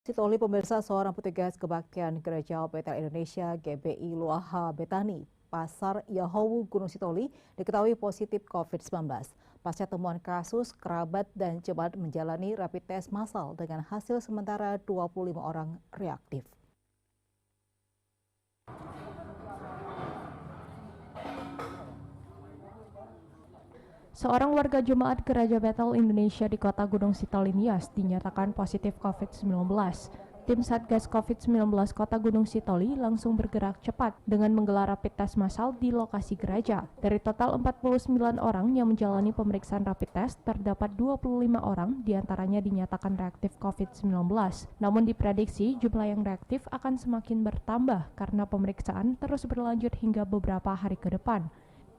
Sitoli pemirsa seorang petugas kebaktian Gereja Betel Indonesia GBI Luaha Betani, Pasar Yahowu Gunung Sitoli diketahui positif COVID-19. Pasca temuan kasus, kerabat dan jemaat menjalani rapid test massal dengan hasil sementara 25 orang reaktif. Seorang warga jemaat Gereja Betel Indonesia di Kota Gunung Sitoli Nias dinyatakan positif COVID-19. Tim Satgas COVID-19 Kota Gunung Sitoli langsung bergerak cepat dengan menggelar rapid test massal di lokasi gereja. Dari total 49 orang yang menjalani pemeriksaan rapid test, terdapat 25 orang diantaranya dinyatakan reaktif COVID-19. Namun diprediksi jumlah yang reaktif akan semakin bertambah karena pemeriksaan terus berlanjut hingga beberapa hari ke depan.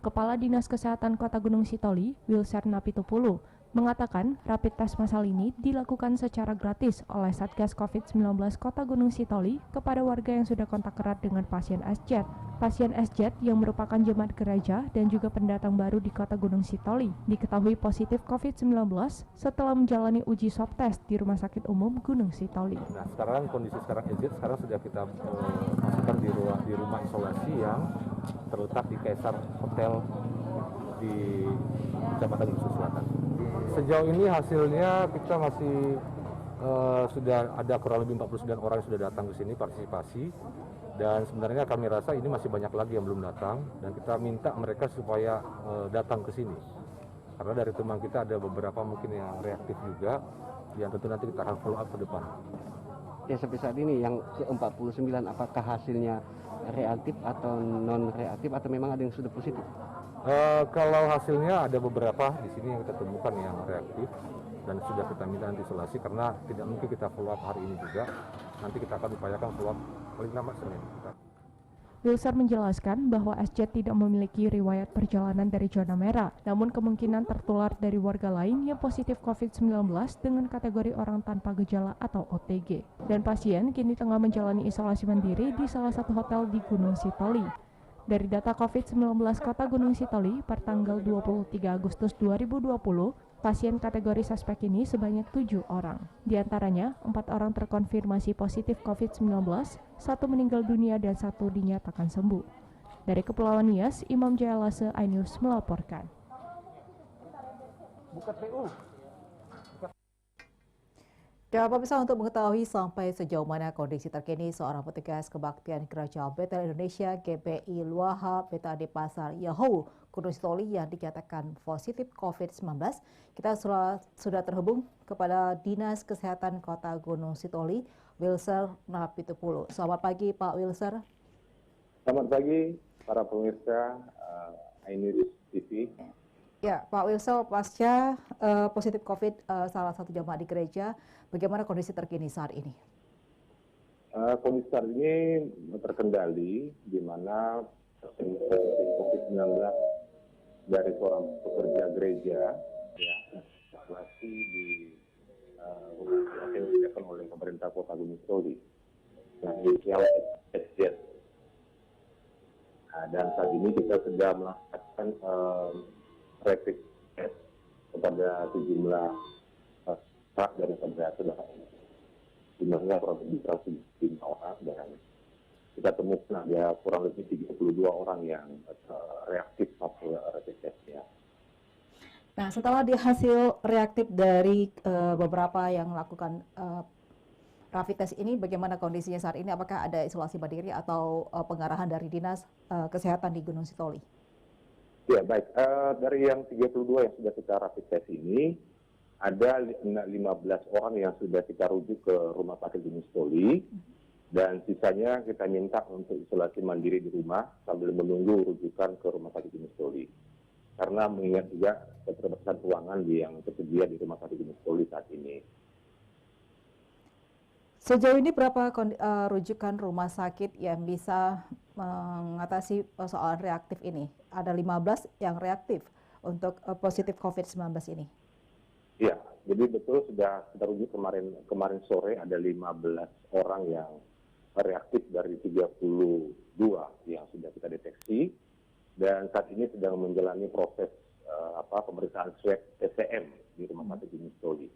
Kepala Dinas Kesehatan Kota Gunung Sitoli, Wilser Napitupulu, mengatakan rapid test massal ini dilakukan secara gratis oleh Satgas COVID-19 Kota Gunung Sitoli kepada warga yang sudah kontak erat dengan pasien SZ. Pasien SZ yang merupakan jemaat gereja dan juga pendatang baru di Kota Gunung Sitoli diketahui positif COVID-19 setelah menjalani uji swab test di Rumah Sakit Umum Gunung Sitoli. Nah, sekarang kondisi SZ sekarang sudah kita masukkan di rumah isolasi yang terletak di Kaisar Hotel di Kecamatan Yusuf Selatan. Sejauh ini hasilnya kita masih sudah ada kurang lebih 49 orang yang sudah datang ke sini partisipasi, dan sebenarnya kami rasa ini masih banyak lagi yang belum datang, dan kita minta mereka supaya datang ke sini karena dari teman kita ada beberapa mungkin yang reaktif juga, yang tentu nanti kita akan follow up ke depan. Ya, sampai saat ini yang ke-49 apakah hasilnya reaktif atau non reaktif atau memang ada yang sudah positif? Kalau hasilnya ada beberapa di sini yang kita temukan yang reaktif dan sudah kita minta nanti isolasi karena tidak mungkin kita follow up hari ini juga. Nanti kita akan upayakan follow up paling lambat Senin. Wilser menjelaskan bahwa SZ tidak memiliki riwayat perjalanan dari zona merah, namun kemungkinan tertular dari warga lain yang positif COVID-19 dengan kategori orang tanpa gejala atau OTG. Dan pasien kini tengah menjalani isolasi mandiri di salah satu hotel di Gunung Sitoli. Dari data COVID-19 Kota Gunung Sitoli per tanggal 23 Agustus 2020, pasien kategori suspek ini sebanyak 7 orang. Di antaranya, 4 orang terkonfirmasi positif COVID-19, 1 meninggal dunia dan 1 dinyatakan sembuh. Dari Kepulauan Nias, Imam Jayalase, iNews melaporkan. Dan pemirsa, untuk mengetahui sampai sejauh mana kondisi terkini seorang petugas kebaktian Gereja Betel Indonesia GBI Luaha Betani Pasar Yahowu Gunung Sitoli yang dinyatakan positif COVID-19, kita sudah terhubung kepada Dinas Kesehatan Kota Gunung Sitoli, Wilser Napitupulu. Selamat pagi Pak Wilser. Selamat pagi para pemirsa iNews TV. Ya, Pak Wilser, pasca positif COVID salah satu jemaat di gereja, bagaimana kondisi terkini saat ini? Kondisi saat ini terkendali, di mana COVID-19 dari seorang pekerja gereja, ya, masih di rumah yang disediakan oleh pemerintah Kota Gunung Sitoli, yang inisial SZ. Dan saat ini kita sedang melakukan rapid test kepada sejumlah staff daripada saudara. Jumlahnya kurang lebih 105 orang dan kita temukan ada kurang lebih 32 orang yang reaktif hasil rapid test-nya. Nah, setelah hasil reaktif dari beberapa yang melakukan rapid test ini, bagaimana kondisinya saat ini? Apakah ada isolasi mandiri atau pengarahan dari Dinas Kesehatan di Gunung Sitoli? Ya, baik. Dari yang 32 yang sudah kita rapid test ini, ada 15 orang yang sudah kita rujuk ke Rumah Sakit Gunung Sitoli, dan sisanya kita minta untuk isolasi mandiri di rumah sambil menunggu rujukan ke Rumah Sakit Gunung Sitoli. Karena mengingat juga keterbatasan ruangan yang tersedia di Rumah Sakit Gunung Sitoli saat ini. Sejauh ini berapa rujukan rumah sakit yang bisa mengatasi soal reaktif ini? Ada 15 yang reaktif untuk positif COVID-19 ini. Iya, jadi betul sudah kita rujuk kemarin sore ada 15 orang yang reaktif dari 32 yang sudah kita deteksi, dan saat ini sedang menjalani proses pemeriksaan swab TCM di Rumah Sakit Gunung Sitoli.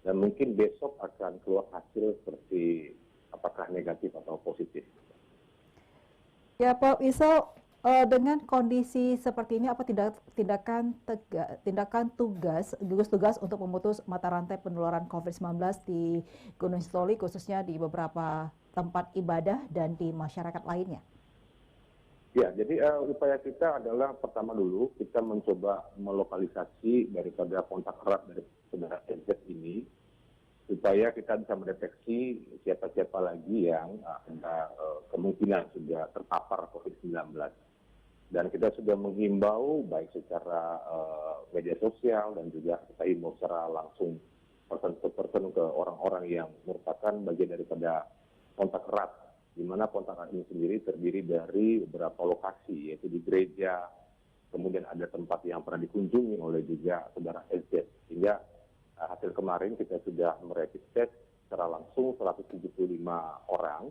Dan mungkin besok akan keluar hasil seperti Ya, Pak Wisel, dengan kondisi seperti ini, apa tindakan gugus tugas untuk memutus mata rantai penularan COVID-19 di Gunung Sitoli, khususnya di beberapa tempat ibadah dan di masyarakat lainnya? Ya, jadi upaya kita adalah pertama dulu kita mencoba melokalisasi daripada kontak erat dari saudara NZ ini, supaya kita bisa mendeteksi siapa-siapa lagi yang ada kemungkinan sudah terpapar COVID-19. Dan kita sudah menghimbau baik secara media sosial dan juga kita himbau secara langsung person to person ke orang-orang yang merupakan bagian daripada kontak erat, di mana kontak erat ini sendiri terdiri dari beberapa lokasi, yaitu di gereja, kemudian ada tempat yang pernah dikunjungi oleh juga saudara SZ. Sehingga hasil kemarin kita sudah merapid test secara langsung 175 orang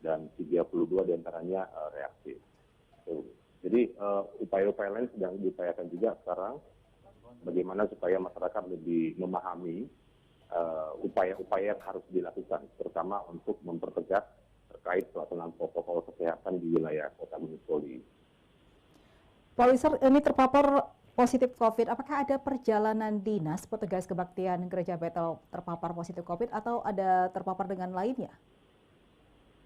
dan 32 diantaranya reaktif. Jadi upaya-upaya lain sedang diupayakan juga sekarang, bagaimana supaya masyarakat lebih memahami upaya-upaya yang harus dilakukan, terutama untuk mempertegas terkait pelaksanaan protokol kesehatan di wilayah Kota Gunung Sitoli. Pak Wisel, ini terpapar positif COVID, apakah ada perjalanan dinas petugas kebaktian Gereja Bethel terpapar positif COVID atau ada terpapar dengan lainnya?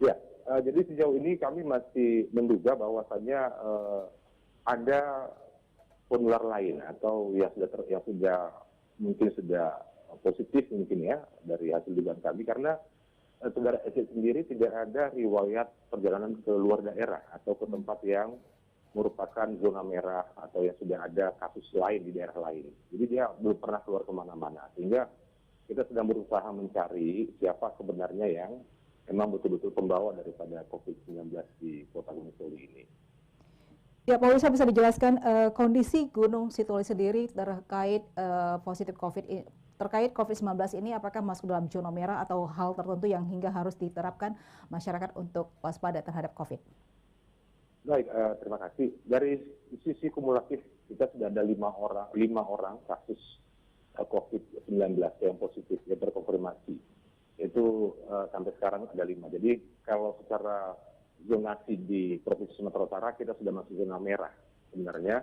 Ya, jadi sejauh ini kami masih menduga bahwasannya ada penular lain atau yang sudah mungkin sudah positif mungkin ya dari hasil dugaan kami, karena saudara SZ sendiri tidak ada riwayat perjalanan ke luar daerah atau ke tempat yang merupakan zona merah atau yang sudah ada kasus lain di daerah lain. Jadi dia belum pernah keluar kemana-mana. Sehingga kita sedang berusaha mencari siapa sebenarnya yang memang betul-betul pembawa daripada COVID-19 di Kota Gunung Sitoli ini. Ya, Pak Wisel, bisa dijelaskan kondisi Gunung Sitoli sendiri terkait positif terkait COVID-19 ini, apakah masuk dalam zona merah atau hal tertentu yang hingga harus diterapkan masyarakat untuk waspada terhadap COVID? Baik, terima kasih. Dari sisi kumulatif kita sudah ada 5 orang kasus COVID-19 yang positif yang terkonfirmasi. Itu sampai sekarang ada 5. Jadi kalau secara zonasi di Provinsi Sumatera Utara kita sudah masuk zona merah sebenarnya.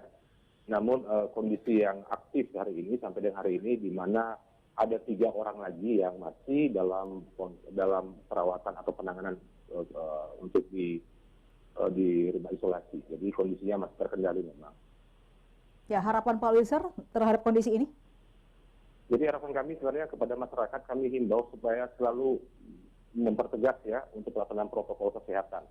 Namun kondisi yang aktif hari ini sampai dengan hari ini di mana ada 3 orang lagi yang masih dalam perawatan atau penanganan untuk di rumah isolasi. Jadi kondisinya masih terkendali memang. Ya, harapan Pak Wisel terhadap kondisi ini? Jadi harapan kami sebenarnya kepada masyarakat, kami himbau supaya selalu mempertegas ya untuk pelaksanaan protokol kesehatan.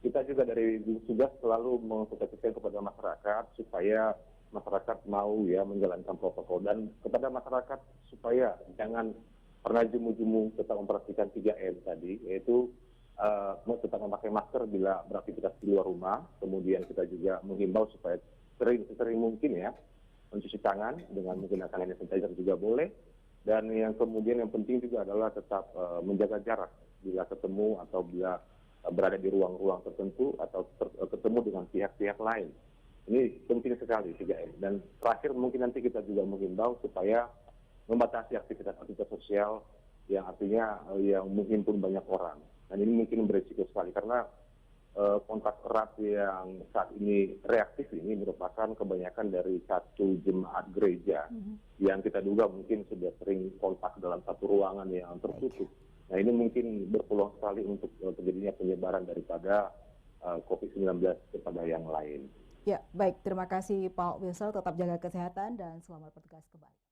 Kita juga dari gugus tugas selalu mengkomunikasikan kepada masyarakat supaya masyarakat mau ya menjalankan protokol, dan kepada masyarakat supaya jangan pernah jemu-jemu tetap memperhatikan 3M tadi, yaitu tetap memakai masker bila beraktivitas di luar rumah. Kemudian kita juga menghimbau supaya sering mungkin ya mencuci tangan dengan menggunakan hand sanitizer juga boleh. Dan yang kemudian yang penting juga adalah tetap menjaga jarak bila ketemu atau bila berada di ruang-ruang tertentu atau ketemu dengan pihak-pihak lain. Ini penting sekali 3M. Dan terakhir mungkin nanti kita juga menghimbau supaya membatasi aktivitas sosial yang artinya yang menghimpun banyak orang. Dan ini mungkin berisiko sekali karena kontak erat yang saat ini reaktif ini merupakan kebanyakan dari satu jemaat gereja yang kita duga mungkin sudah sering kontak dalam satu ruangan yang tertutup. Nah ini mungkin berpeluang sekali untuk terjadinya penyebaran daripada COVID-19 kepada yang lain. Ya, baik. Terima kasih Pak Wisel. Tetap jaga kesehatan dan selamat bertugas kembali.